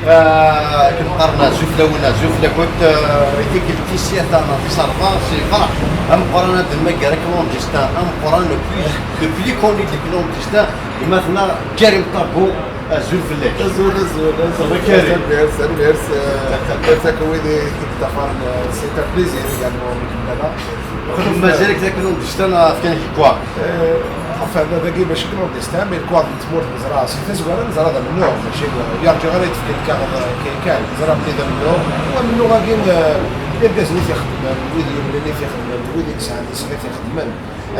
كنقارنا زوج لونا زوج لكوت يديك التيسيات تاعنا في صرفا سي فرح ام قرانا دمك كلونديستان ام قرانا لو بلي كوني دي كلونديستان مثلا كريم طابو زول في الليل زول كريم merci كويدي تفار سي تا بليزير يعني مازالك ذاك كلونديستان كان كوا enfin باقي باش كلونديستان مي الكواد تموت بزرا سي تزوار نزرا هذا من نوع ماشي يرجع غير يتفكر كان زرا بلي من نوع ومن نوع كاين يبدا زنيت يخدم ويدي يولي يخدم ويدي يساعد يسلك يخدم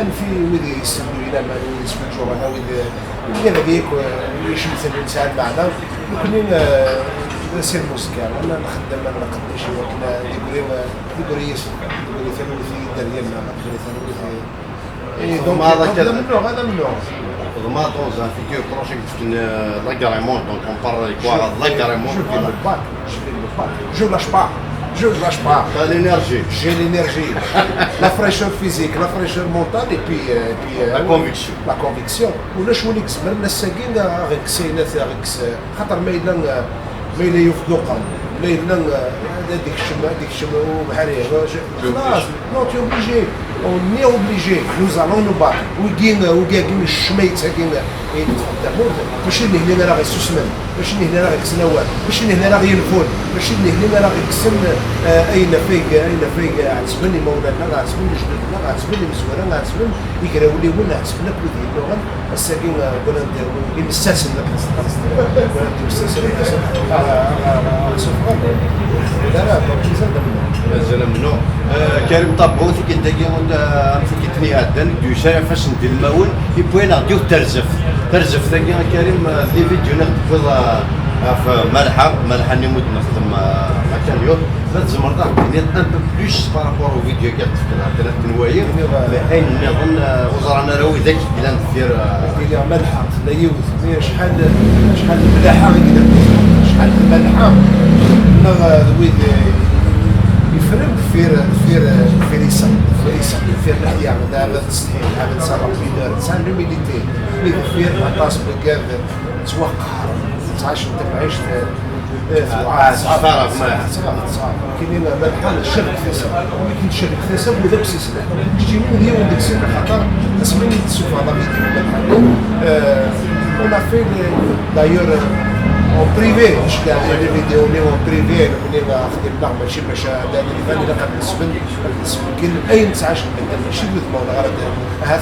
ان في ويدي يستمدوا الى ما يسمعوا انا ويدي هذيك يشمس الانسان معنا ممكن نسير موسيقى انا نخدم انا نقدش ولكن ديكوري ثانوي ديالنا ديكوري ثانوي donc هذا من نوع Demain, dans un futur proche, l'agrément, donc on parle de quoi? L'agrément. Je lâche pas. Je ne lâche pas. T'as l'énergie. J'ai l'énergie. La fraîcheur physique, la fraîcheur mentale et puis la conviction. La conviction. ولاش وليك زمان الناس ساكين غير كسينات غير خاطر ما إلا يفدوقا ما إلا هذيك الشمع وبحال خلاص نو تي اوبليجي on est obligé, nous allons nous battre. وكاين الشميت كاين يتقدموا ماشي اللي هنا راه غيستسمن ماشي اللي هنا راه غيكسناوات ماشي اللي هنا راه ينفون ماشي اللي هنا راه غيكسن اين فيك عتسبني مولانا عتسبني جدودنا عتسبني مسوره عتسبني يقراو لي ولا عتسبنا كل ذي اللغه الساكن قلنا نديرو المستسلم مازال منو كريم طابو في كداكي في كتني هادن دوشا فاش ندير الماون يبغينا نديو ترزف ثاني كريم لي فيديو نخدم في ملحه اللي مود نخدم مكان اليوم تزمر تعطيني ان بو بلوس بارابور او فيديو كتفكر على التنواير لحين نظن وزرانا راهو ذاك بلان دير ملحه لا يوز شحال ملاحه شحال ملحه ويد يفرم في الحياه هذا تستحيل هذا تصرف في دار تسعى لوميليتي في عطاس بكاف توقع تعيش انت معيش صافا كاينين ملحه الشرك حسب ولكن الشرك حسب وذاك السلسله شتي من هي وديك السنه خاطر اسمني تشوف على فيديو on a fait d'ailleurs en privé باش كاع لي فيديو لي اون بريفي ملي خدمنا ماشي باش هذا اللي فاني لا كنسبن كاين اي نتعاش ماشي بذمه ولا غير هذا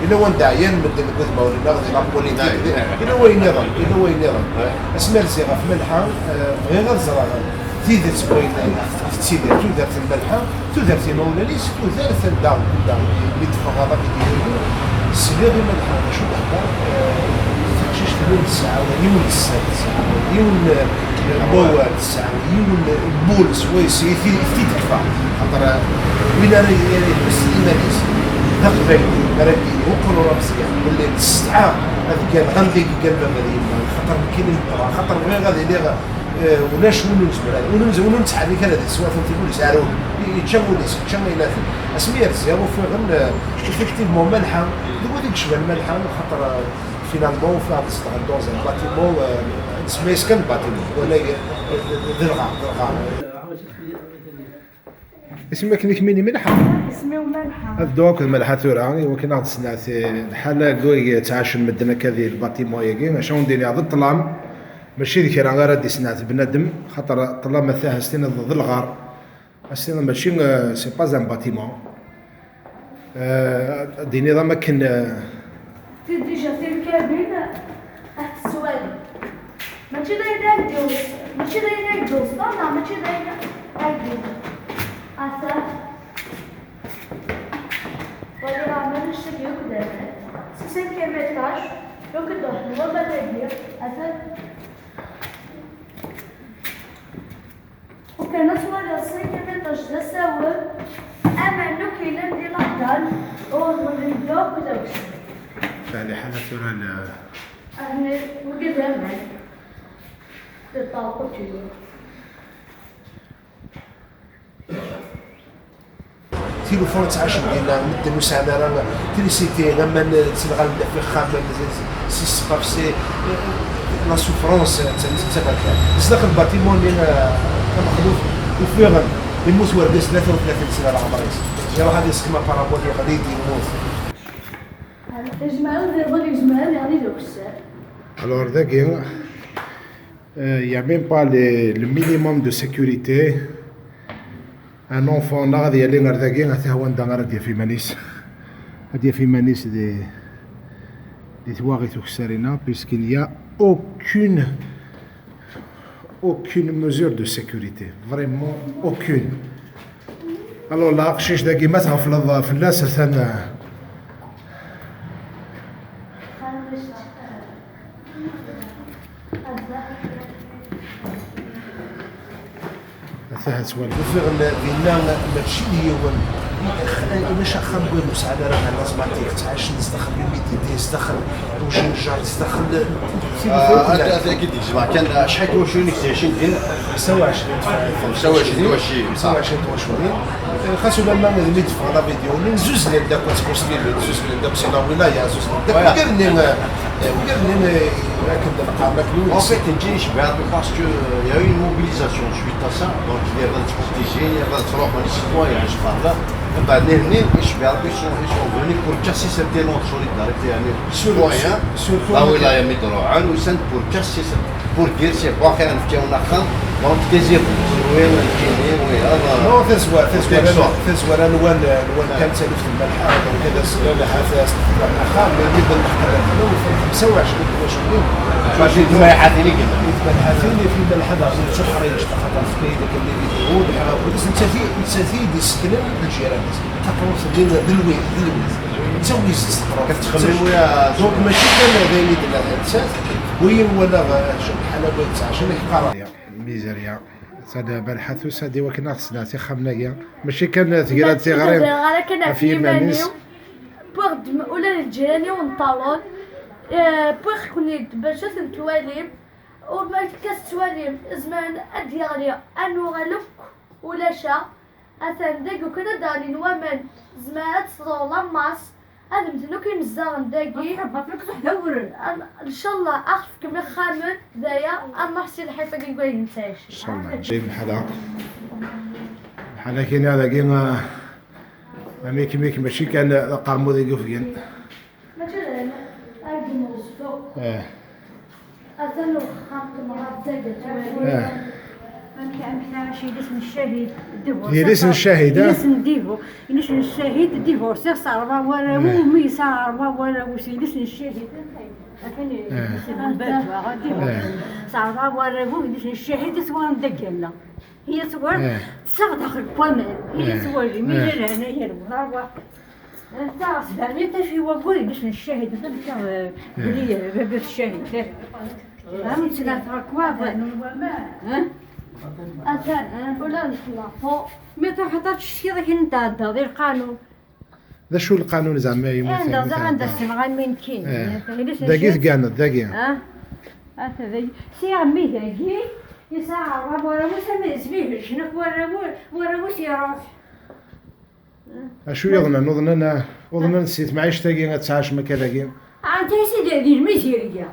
الا هو داعيان نبدا بذمه ولا غير لا بوليتيك الا هو ينظم اسمع الزيغه في ملحه غير الزراعه تيدرت بغينا تيدر تدرت الملحه تدرت مولاليس تدرت الدار اللي تفرغ فيديو السيده الملحه شو تحضر شيش تلون الساعة يون السادسة يون البوال الساعة يون البول سويس يفتي تكفى خاطر وين أنا بس إيمانيس تقبل رديني وقلوا رمسي واللي تستعى هذا كان غنديك قلب غادي خاطر كاين المطرة خاطر غير غادي لي ولاش وننزل نتحرك هذا السواف تيقول يسعرون يتشموا الى اسمير زيرو في غن افكتيفمون ملحه ديك شبه الملحه خاطر finalement faire dans un bâtiment اسمه يسكن باتيمون ولا درغا اسمك نكميني ملحه اسمي ملحه الدوك الملحه توراني وكنا غاد سنعت الحاله كوي تعاش المدنه كذي الباتيمون ياكي اش ندير هذا الظلام ماشي ذيك راه غير دي سنعت بنادم خاطر الظلام تاعها ستينا ضد الغار ستينا ماشي سي با ان باتيمون دي نظام كان ديجا في الكابين تحت السوالف ماشي دايره الدوس ماشي دايره الدوس طلع ماشي دايره الدوس عسى ولا عمل الشيء كده سيسن كمتاش لو كده هو بدأ عسى وكان صور الصين كمتاش ده سوى أما إنه كيلان دي لحظة أو من الدوق كده يعني حالة ترى أنا وكذا معي بالطاقة كذا تليفون تعاش لنا مدة مسامة راه تريسيتي لما تلغى في خامة سي سباب سي لا سوفرونس تسافر كاع داخل الباتيمون اللي كان مخلوف وفيغ يموت ورقص 33 سنه العمر يا هذه سكما بارابولي غادي يموت. يجمعون يبغوا يجمعون يعني لوكسر. Alors d'ailleurs, il n'y a même pas le minimum de sécurité. Un enfant là, il y a les nardagien, à Taouan Dangar, il y a fait manis. Il y a fait manis des toits et tout ça, puisqu'il n'y a aucune mesure de sécurité. Vraiment aucune. Alors là, je suis d'ailleurs maintenant في الناس ثاني. وفيغ بينا ماشي اللي هو ماشي خام بغي مساعدة راه الناس ما تيعش نستخدم الميديتي نستخدم وجنجر نستخدم هذا اكيد الجماعه كان شحال تواشوني كتعيشين دين 25 خاصو لما اللي يدفع لا فيديو من زوج ديال داك تبوستي زوج ديال داك سي لا ولايه زوج ديال داك وقال لكن القامه En fait, نجي شبعت باسكو يا اون موبيليزاسيون سويت ا سا دونك اللي غادي تبروتيجي غادي تروح مع السيتويان شبعت من بعد هني شبعت باش فوني بور كاسي سيرتين اون سوليداريتي يعني سيتويان لا ولايه مدروعه وسند بور كاسي بور دير سي باخي نفتيو ناخذ دونك كيزير وين نجيني وين هذا نو تزوى انا وين كان تالف الملحه وكذا سلاله حساس اخر يبدا المحترف انا 25 ماشي ما يحاثيني كذا يتبحثيني في الملحه شحرين اشتغل في كيدك اللي فيديو ودس نتسافي يستلم الجيران تقروص دلوي تسوي استقرار كتخمم ويا دونك ماشي كان غير الاساس وي ولا حلوه تاع شنو قرايه ميزيريا سادا بالحث وسادي وكنا خصنا تي خمنايا ماشي كان تقرا تي غريب كان في مانيو بوغ ولا الجيراني ونطالون بوغ كوني باش نتواليم وما كتواليم زمان اديالي انو غلوك ولا شا اثان داك وكنا دارين ومن زمان تصدولا ماس هذا مثلو كيمزاغن داكي بطلك تحدور ان شاء الله اخفك من خامن دايا اما حسين حيفا كنقول نتاش ان شاء الله جاي بحال كاين هذا كاين ميك ماشي كان قارمو ذي قفين ماشي هادي موسفو اثنو خامت مرات زاكت أنا شيء اسم الشهيد ديفورس. هي اسم الشهيد اسم الشهيد ديفورس صار ولا مي صار ولا وش اسم الشهيد. أفني اسم البدوى غادي صار ولا اسم الشهيد سوى دقلنا. هي سوى صار داخل القمر هي سوى مي هنا هي الوضع. تاع سبعني تشي وقولي اسم الشهيد تاع بلي باب الشهيد. هم ثلاثة كواب. ها؟ ولا نخلافو متى حطيت شي ذاك نتاع غير قانون ذا شو القانون زعما عندها عندها السمعة من كاين دقيق كانت دقيق هذا سي عمي داكي يسعر ورا موسى ما يسبيهش شنو ورا موسى يروح شو يظن وظن نسيت معيش تاقي غتعاش ما كذاكي انت سيدي دير الميزيريا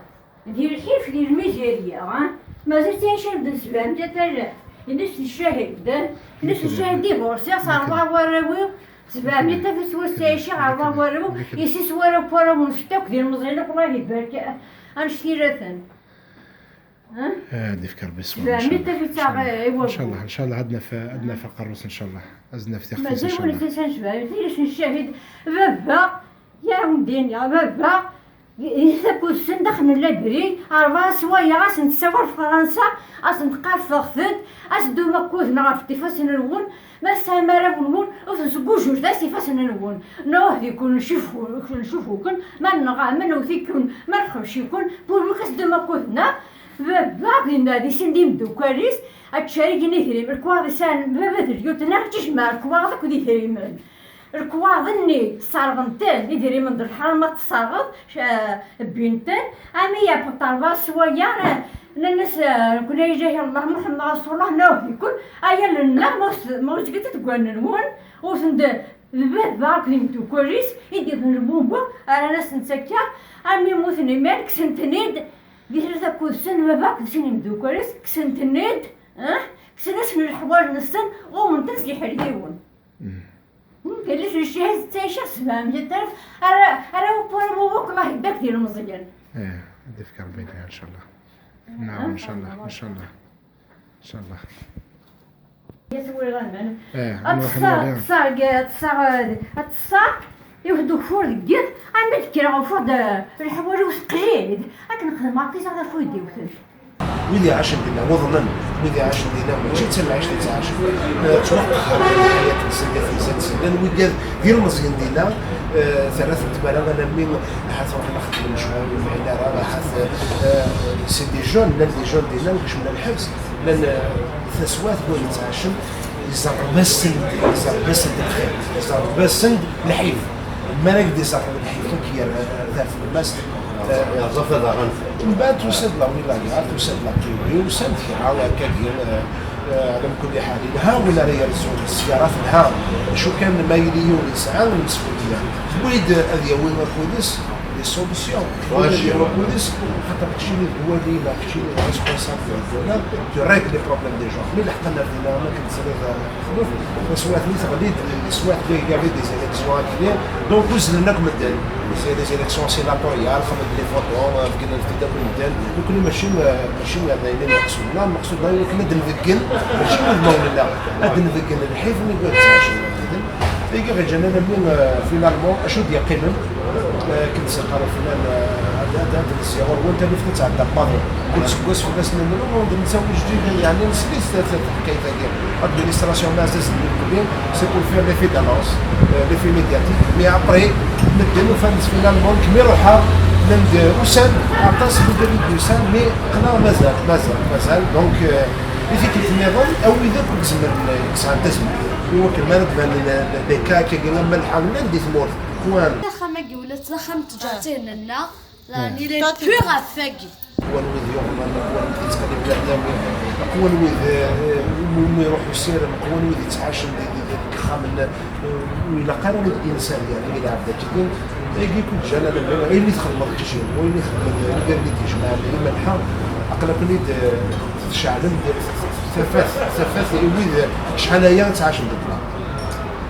دير الحيف دير الميزيريا ما زلت يشرب الزبان تاع نفس الشهيد نفس الشهيد ديفورسي صار وراوي زبان تاع في سوسيشي عرض وراو يسيس وراو وراو نشتاك ديال المزينه الله يبارك انشتيرثن هادي فكر بسم الله ان شاء الله ان شاء الله عندنا في قروس ان شاء الله عزنا في تخفيف ان شاء الله مازال ولا تنشبه ديرش الشهيد بابا يا ودين يا بابا يثبت السن دخلنا لابري 4 سوايع غاس نتصور في فرنسا غاس نتقال في خفت اسدو مكوزنا غاف تيفاس نون ما سامره نون وتزقوجو داسي فاس نون نوه يكون نشوفو كن ما نغا ما نوثيكون ما نخرجيكون بور كاسدو مكوزنا بابا كنا دي سندي مدو كاريس اتشاري نيثري بالكواضي سان بابا دريوت نرجش مع الكواضي كودي ثريمان الكواضني صارغنتان يديري من الحرم ما تصاغض بنتان امي بطالبا سوايا الناس كنا يجي الله محمد رسول الله نوه يكون ايا لنا موت قلت تقول نون وسند بابا كلمتو كوريس يدير البومبا انا ناس نسكر امي موثني مالك سنتنيد دير ذاك السن بابا كنتيني مدوكريس كسنت النيد كسن اسم الحوار نسن ومن تنسي حريون قال لي الشيء تاع شخص فاهم جد راه بوك الله يبارك ديال مزيان هذه فكره بينها ان شاء الله. نعم ان شاء الله ان شاء الله ان شاء الله. يا سوي غنمان تصار يوحدو فور ديال عم بتكرا فور الحوار وسقليد لكن نخدم مع كيس هذا فويدي وثلث ويلي عاش دينا وظنا ويلي عاش دينا ماشي حتى العيش اللي تعاش توقع الحياه الانسانيه في زاد سنان ويلي ديال المزيان ديالنا ثلاثه تبالغ انا مين حيت روح نخدم شويه معنا راه حيت سي دي جون لا دي جون ديالنا باش من الحبس لان ثسوات دول تعاشم يزربسن الخير يزربسن الحيف الملك دي صاحب الحيف كي ذا في المسجد زفر غنف من بعد توسد لا ولايات توسد لا كيوي وسد في عاوة كدير على كل حال ها ولا رياليزون السيارات ها شو كان مايليون يسعى المسؤوليه وليد هذه وين البوليس لي سوليسيون واش هو البوليس خاطر كشي هو اللي لا كشي ريسبونسابل ولا تو ريغل لي بروبليم دي جون مي لحقنا فينا ما كنسالي خلوف سوات لي تغليد سوات لي كافي دي زيليكسيون كبير دونك وزلنا كمدان سي دي زيليكسيون سيناتوريال خدم لي فوتو كنا في داك الميدان وكل ماشي دايرين المقصود لا المقصود هو كنا نذكن ماشي نضمن لا نذكن الحيف اللي قلت ماشي غير جانا من فينالمون اشو ديال قيمن كنت سنقرا فينا هذا السيارة وانت اللي فتت عند الباطل كنت سكوس في الناس اللي نسوي جديد يعني نسيت الحكايه تاعي ادمينستراسيون مازال كبير سي بور فير لي في دانونس لي في ميدياتيك مي ابري نديرو فانس فينالمون كمي روحها ندير وسان عطاس في ديال وسان مي قنا مازال دونك ليزيكيب النظام او اذا كنت زمر يسعى تزمر هو كمان لي كاكا كيما الحال ندي ثمور كوان خماقي ولا تخمت جاتين لنا راني لي بيغ افاكي كوان ويذ يوم كوان يتكلم بلا كوان ويذ يروح يسير كوان ويذ يتعاشر خامن ولا قارن الانسان يعني الى عبد الجديد يجي كل جلاله اللي تخدم التجي واللي خدم اللي تجمع اللي ملحق اقل كل شعلم ثفاث ويذ شحال هي تعاشر ضدنا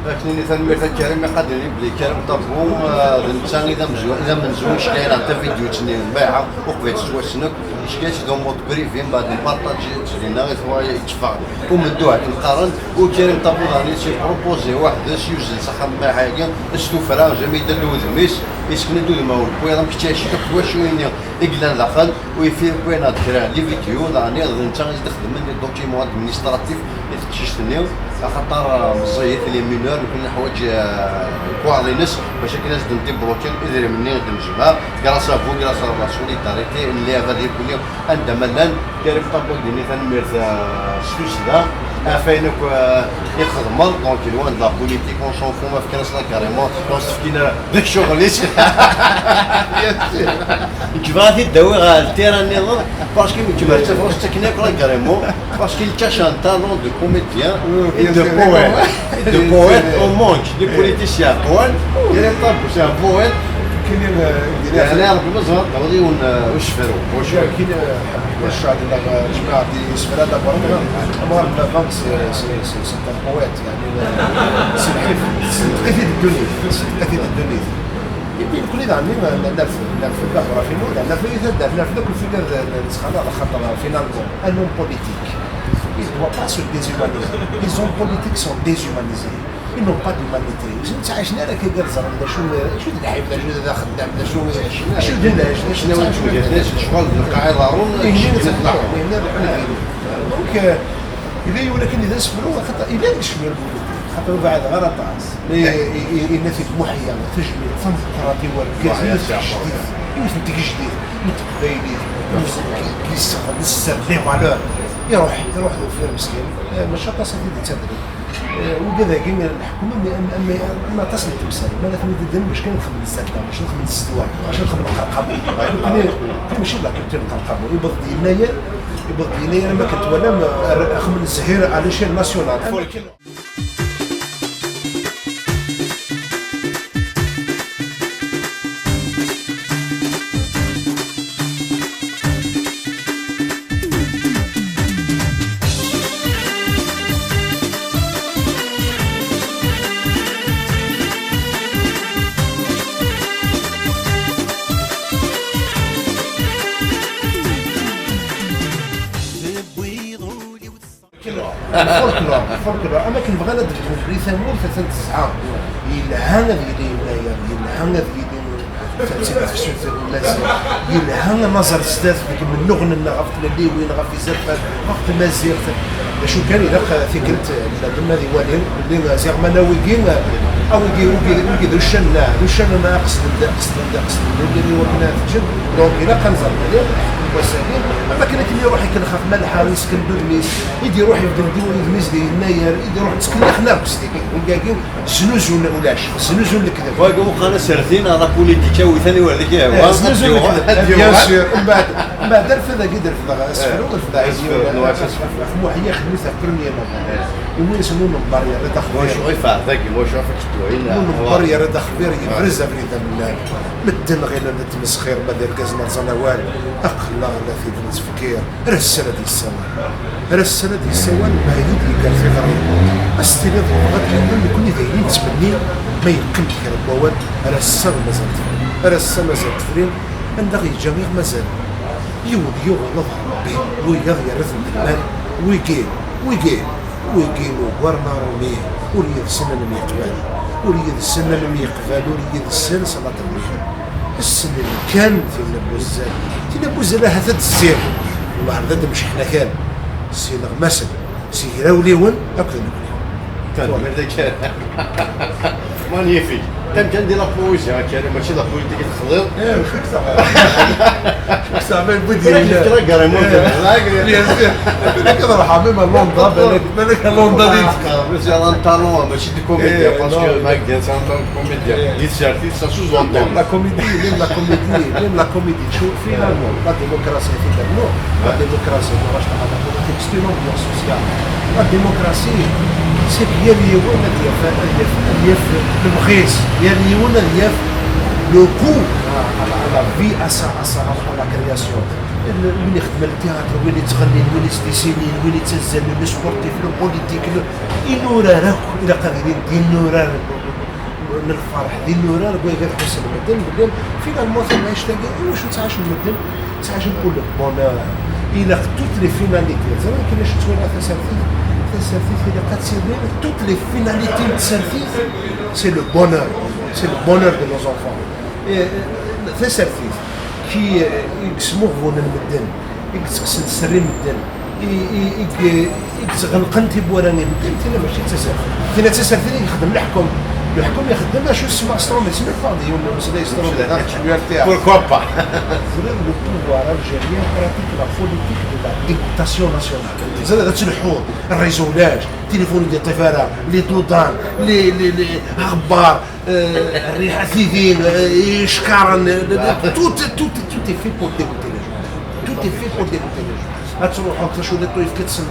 لكن اللي تنمير كريم ما قادر يبلي كريم طبهم الانسان اذا ما نزولش كاين حتى فيديو تشني بايعه وقفت تواشنك شكاش دو مود بريفي من بعد البارطاج لينا غير هو يتفاعل ومن دوع نقارن وكريم طبو راني شي بروبوزي واحد اش يوزن صحه ما حاجه اش توفرا جميع دلو ذميس يسكن دو المول بوي راه مكتاشي واش وين يقلان داخل ويفير بوين هاد كرا لي فيديو راني انت تخدم من الدوكيمون ادمينستراتيف تكتشفني خاطر مزيت لي مينور وكل الحوايج كوالينس باش كاين ندي بلوكين اذا مني نجمع كراسا فو كراسا لا سوليداريتي اللي غادي يكون لهم عندما لان كريم طابو ديني تنمير سوسدا افينك يخدم دونك لوان لا بوليتيك اون شونفون ما فكرناش لا كاريمون فكينا ذاك الشغل كيفاش تداوي غا التيران نظام باسكو كيما تفرش تكنيك لا كاريمون باسكو كاش ان تالون دو كوميديان de poètes au manque, des politiciens poètes, il est pas pour un poète qui est là pour nous autres, on dit on شفروا واش كاين الشعب اللي جماعه دي سفرات برا امر الفام سي بويت يعني سي الحفيد الدنيا الحفيد الدنيا يبي كل هذا عندنا في الدار في مود عندنا في ذات في كل فكره السخانه على خاطر فينالمون انهم بوليتيك ils ne doivent pas se déshumaniser. Les hommes politiques sont déshumanisés. Ils n'ont pas d'humanité. شنو عشنا لك كيدير الزرم شو الحيب شنو ذا خدام شنو ديناش شنو ديناش الشغل القاعده ضروري دونك اذا ولكن اذا سفروا خاطر اذا يشمل خاطر بعد غير طاس الناس محيا تجميل فنقراتي والكاس جديد يوسف جديد متقبلين كيستخدم السر لي فالور يروح في المسكين مش تصل تدري وكذا كاين الحكومه ما تصل تمثال ماذا كان يدير باش كان نخدم الزكاه باش نخدم الاستواء باش نخدم القرقبه ماشي لا كنت القرقبه يبغض يناير ما كنت ولا خدم الزهير على شيء ناسيونال الفولكلور اما كنبغي ندير بلي ثمور ثلاثة تسعة يلهى ذي يناير يلهى ذي يلهى نظر ستاث من نغن غفت اللي وين غفي زرفان وقت مازيغ شو كان إلا فكرة لما ديوانين اللي زيغ مناويين أو يجي دوشن ما قصد اللي وقنا تجد دونك إلا كنزر مليح وسائل أما كنا كي يروح يكنخاف ملحة ويسكن بالميس يدي يروح يبدل ديوان الميس ديال يناير يدي يروح تسكن خناقص ونقاقيو زنوز ولا ولاش زنوز ولا كذا واقو قانا سرتين على بوليتيكا وثاني ولا كذا زنوز ولا كذا بيان سور من بعد درفذا كي درفذا اسفل ودرفذا محيا خدمتها في برمية مرة وين يسمون البارير راه داخل واش غيفع ذاك واش عرفت تدوين البارير راه داخل فير يبرز فريدا من مدن غير نتمسخير ما دار كازنا زنوال اقلا لا في التفكير راه السنه ديال السوال ما يدي كان في غريب بس تلي غادي كل دايرين تبني ما يمكن غير البوال راه السنه مازال تفرين عندها غير جميع مازال يوض ربي ويغير رزق المال ويجي ورنا روميه وريد السنة لم يقبل وريد السنة لم يقبل وريد السنة صلاة المياه السنة اللي كان في نبوزة هذا السير والله هذا مش احنا كان سي نغمسن سي راوليون أكثر كان هذاك مانيفيك كان دير لابوزيا كان ماشي لابوزيا تخلط شو كتعمل بدي فكرة كريمون كذا راح اعمل لوندا بالك لوندا ديك ماشي لانطالون ماشي دي كوميديا باسكو ماك ديال سانطون كوميديا ديت شارتي سا سوز لونطون لا كوميدي شو فينالمون لا ديموكراسي فينالمون لا ديموكراسي واش تعرف تكستي لومبيونس سوسيال لا ديموكراسي سي هي اللي يوانا ديال المغيس هي اللي يوانا ديال لو كو على في على كرياسيون وين يخدم التياتر وين يتغني وين يستيسيني وين يتزل لو سبورتيف لو بوليتيك النورار الى قادرين ديال النورار من الفرح ديال النورار بغا يحس المدن بالليل فينالمون ثم يشتاق واش تعاش المدن تعاش نقول بونور الى توت لي فيناليتي زعما كايناش توالى تسرفيف إذا قد سيدنا توت لي فيناليتي تسرفيف سي لو بونور دو نوز انفون تسرفيف كي يقسموه فون المدن يقسم السري المدن يغلقنتي بوراني المدن تينا ماشي تسرفيف يخدم الحكم يخدم شو اسمه سترومي سي فاضي ولا مسلا سترومي شويه تاع بوركوا با لو بوفوار الجيريان براتيك لا بوليتيك دو لا ديكتاسيون ناسيونال زاد هذا الحوض الريزولاج تليفون ديال الطفاله لي دودان لي اخبار الريحه ثيذين شكارن توت في بور ديكوتي توت في بور ديكوتي غتروح تشوف لي طويف كتسند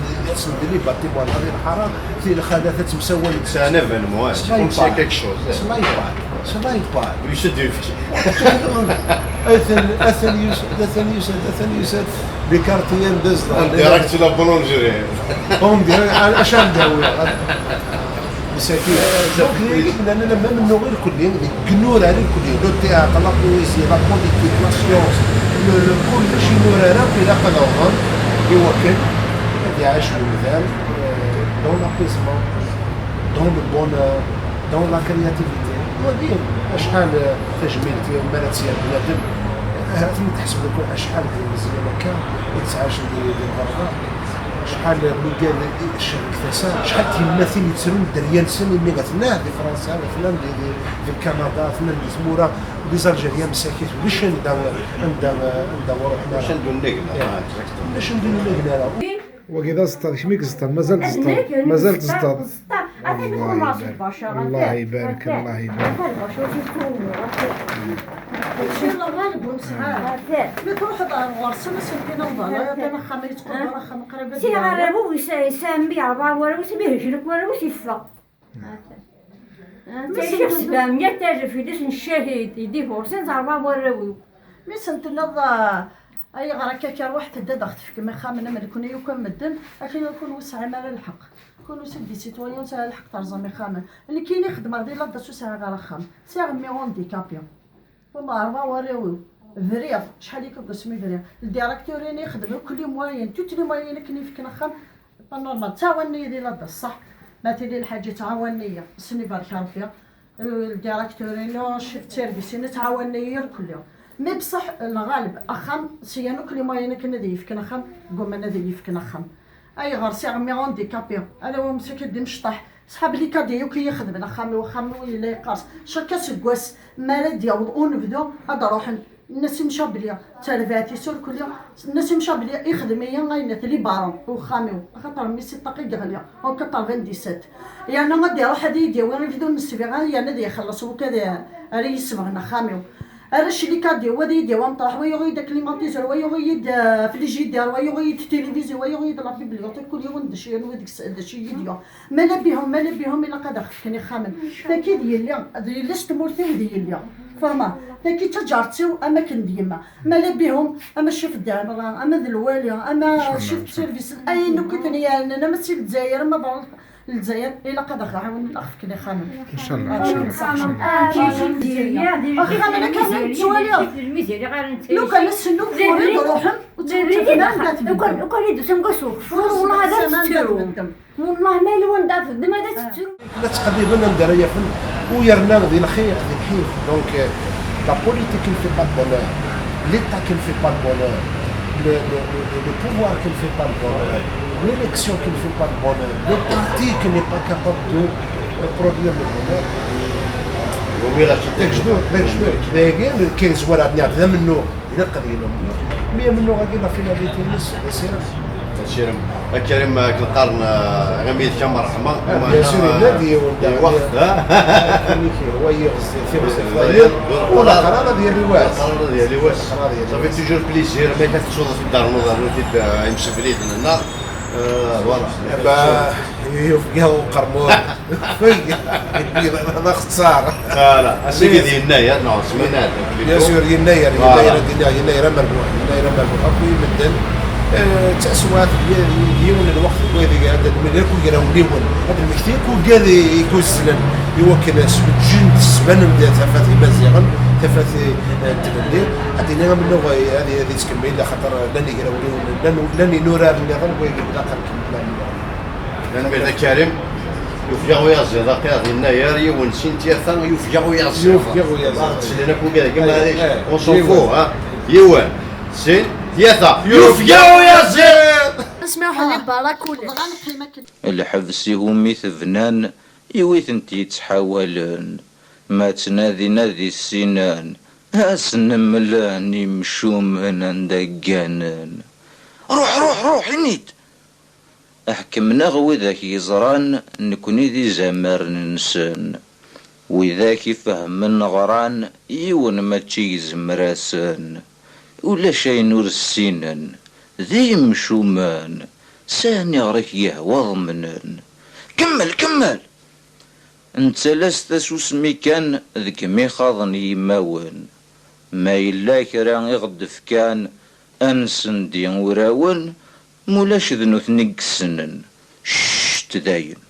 لي باتي بوان هذه الحرام في الخلاثات مسول سي ان ايفينمون كوم سي كيك شوز سلاي با يشد يفتي اثن يوسف بكارتيان دزدا ديريكت لا بولونجيري هم ديال اش نداوي مساكين لان لما منو غير كلين كنور على الكلين لو تياتر لا بويسي لا بوليتيك لا سيونس كل شيء نور انا الى قدرهم يوكل يعيش المثال دون لابيسمون دون البونور دون لا كرياتيفيتي ودير شحال تجميل ديال مراتيا بنادم تحسب لك شحال ديال المزيانه كان يتعاش ديال الغربه شحال من قال الشعب اكتساب شحال تيماثيل يتسرون دريان سن اللي قالت في فرنسا فلان في كندا فلان في زموره لي زالجيريان مساكين واش نداو روحنا واش ندو النقله وكذا صطاد شميك صطاد مازال تصطاد الله يبارك سي غرابو يسامي عبار ولا يسبيهجلك ولا يسفا تشوف سبامية تاجر في ديس الشهيد يدي فورسين زعبا وراوي مي سنتنا اي غراكا كروح تداد اختفك ما خامنا ما كنا يكون مدن لكن يكون وسع مال الحق كونوا سيدي سيتويون تاع الحق ترزمي خامن اللي كاين يخدم غادي لا داسو ساعه غير خام ساعه مي هونديكابيون والله 4 وراوي فريض شحال يكون اسمي فريض الديراكتورين يخدموا كل موين توت لي موين كني في كنخم نورمال تعاوني ديال بصح مثلا الحاجه تعاونيه سني بارك ربي الديراكتورين شفت سيرفيسين تعاوني كل يوم مي بصح الغالب اخام سيانو كل موين كندي في كنخم قوم ندي في كنخم اي غير سي عمي غوندي كابي انا هو مسكين دي مشطح صحاب لي كاديو كي يخدم خامي وخامي ولا يقاس شكا سكواس مالا ديال ونبدو هذا روح الناس مشى بليا تلفاتي سور كل يوم الناس مشى بليا يخدم هي غاينات لي بارون وخامي خاطر مي 6 دقائق غاليه او 97 يعني غادي يروح هذه يدير وين يفدو نسفي غادي يعني يخلص وكذا راه يسمعنا خامي هذاش اللي كادي هو يدير ومطرح ويغيد كليماتيزور ويغيد فليجيدير ويغيد التلفزيون ويغيد لا بيبليوتيك كل يوم دشي انا وديك دشي يديو مالا بهم الا قاد خفني خامن فكي ديال لي لست مورتي ديال لي فما فكي تجارتي اما كنديما مالا بهم اما شوف الدار اما ذا الوالي اما شوف سيرفيس اي نكتني انا ما سير الجزائر ما بعرف الجزائر الا قاد عاون الاخ كني خامن ان شاء الله ان شاء الله اخي انا كان شويه لو كان نسلو فوري روحهم وكان يدوس نقصوك والله هذا تسترو والله ما لون داف ماذا تسترو لا تقريبا ندير هي فن ويرنا ذي الخير ذي الحيف دونك لا بوليتيك ne fait pas de bonheur l'état qui ne fait pas de bonheur le pouvoir qui ne fait pas de bonheur l'élection qui ne fait pas de bonheur le parti qui n'est pas capable de produire le bonheur داك كاين زوار عندنا هذا منه الا قضينا منه مي منه غادي لا فيناليتي الناس سير كريم كنقارن غميد كما رحمه بيان سور النادي وقت هو يغزي ولا قرار ديال الواس صافي توجور بليزير ما كتشوف في الدار النظر يمشي في اليد هنا فوالا يوفقها وقرمون هذا اختصار لا السيدي ديال يناير نعم سمينا بيان سور يناير مربوح ويمدن تأسوات ديون الوقت كويدي هذا الملك ويراو ليون هذا المكتيك وقال يكون سلن يوكل جند السبان نبدا تفاتي مزيغا تفاتي التبلير عطينا منه هذه تكمل خاطر لن يقراو لن ينورار النظام ويقول لا كنكمل لان بين كريم يفجعوا يازي دقيقة يناير يونسين تياثا يفجعوا يازي تسلينا كون كذا كما هذيك ونصوفو ها يوان سين تياثا يفجعوا يازي اسمعوا لي باراكولي الحبس يهمي ثبنان يويثنت يتحولن ما تنادي نادي السنان هاسن ملاني مشومن دقانن روح نيت احكمنا وذاك يزران نكوني ذي زمر ننسان وذاك يفهم غران يون ما تشيز مراسان ولا شي نور السنان ذي مشومان ساني غريك يهوى ضمنان كمل انت لست سوسمي كان ذك ميخاضني يماون ما إلا كرا يغدف كان انسن دي وراون مولاش ذنو ثنق السنن شت داين